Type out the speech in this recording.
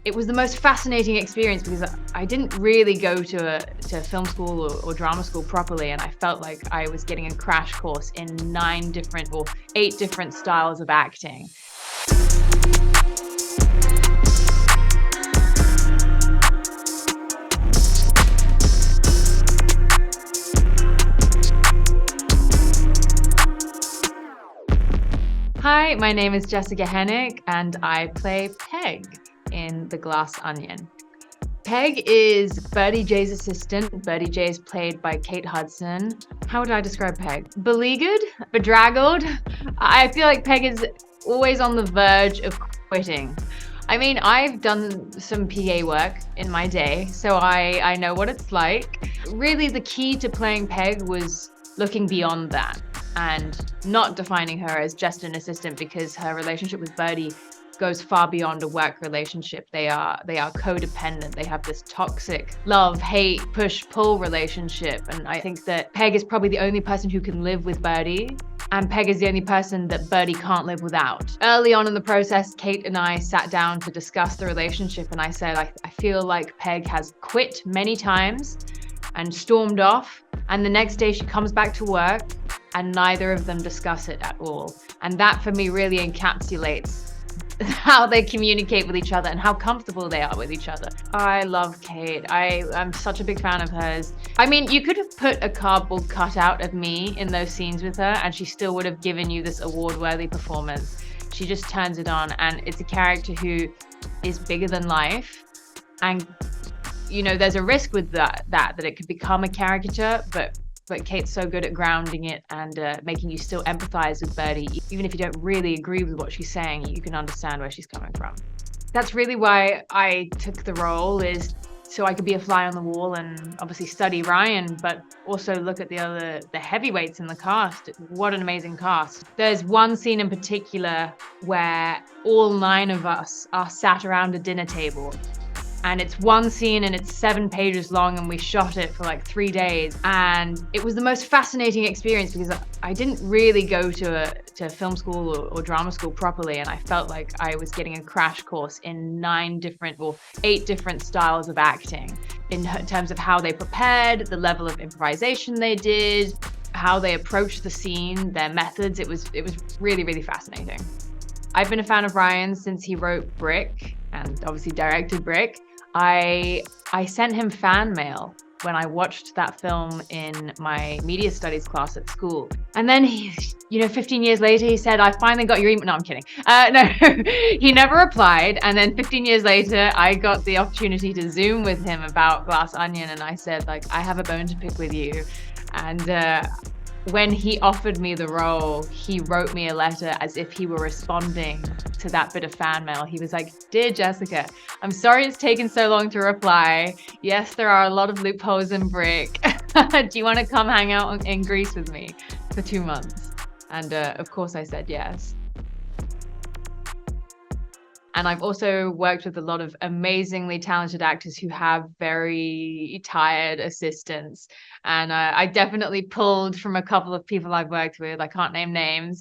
It was the most fascinating experience because I didn't really go to film school or drama school properly, and I felt like I was getting a crash course in 9 different or 8 different styles of acting. Hi, my name is Jessica Henwick, and I play Peg in The Glass Onion. Peg is Birdie J's assistant. Birdie J is played by Kate Hudson. How would I describe Peg? Beleaguered? Bedraggled? I feel like Peg is always on the verge of quitting. I mean, I've done some PA work in my day, so I know what it's like. Really, the key to playing Peg was looking beyond that and not defining her as just an assistant, because her relationship with Birdie goes far beyond a work relationship. They are codependent. They have this toxic love, hate, push, pull relationship. And I think that Peg is probably the only person who can live with Birdie, and Peg is the only person that Birdie can't live without. Early on in the process, Kate and I sat down to discuss the relationship, and I said, I feel like Peg has quit many times and stormed off, and the next day she comes back to work and neither of them discuss it at all. And that for me really encapsulates how they communicate with each other and how comfortable they are with each other. I love Kate. I'm such a big fan of hers. I mean, you could have put a cardboard cutout of me in those scenes with her and she still would have given you this award-worthy performance. She just turns it on, and it's a character who is bigger than life. And you know, there's a risk with that it could become a caricature, but Kate's so good at grounding it and making you still empathize with Birdie. Even if you don't really agree with what she's saying, you can understand where she's coming from. That's really why I took the role, is so I could be a fly on the wall and obviously study Rian, but also look at the heavyweights in the cast. What an amazing cast. There's one scene in particular where all 9 of us are sat around a dinner table. And it's one scene and it's 7 pages long, and we shot it for like 3 days. And it was the most fascinating experience because I didn't really go to film school or drama school properly, and I felt like I was getting a crash course in 9 different or 8 different styles of acting in terms of how they prepared, the level of improvisation they did, how they approached the scene, their methods. It was really, really fascinating. I've been a fan of Rian since he wrote Brick and obviously directed Brick. I sent him fan mail when I watched that film in my media studies class at school. And then he, 15 years later, he said, I finally got your email. No, I'm kidding. No, he never replied. And then 15 years later, I got the opportunity to Zoom with him about Glass Onion. And I said, I have a bone to pick with you. And when he offered me the role, he wrote me a letter as if he were responding to that bit of fan mail. He was like, "Dear Jessica, I'm sorry it's taken so long to reply. Yes, there are a lot of loopholes in Brick. Do you want to come hang out in Greece with me for 2 months?" And of course I said yes. And I've also worked with a lot of amazingly talented actors who have very tired assistants. And I definitely pulled from a couple of people I've worked with. I can't name names.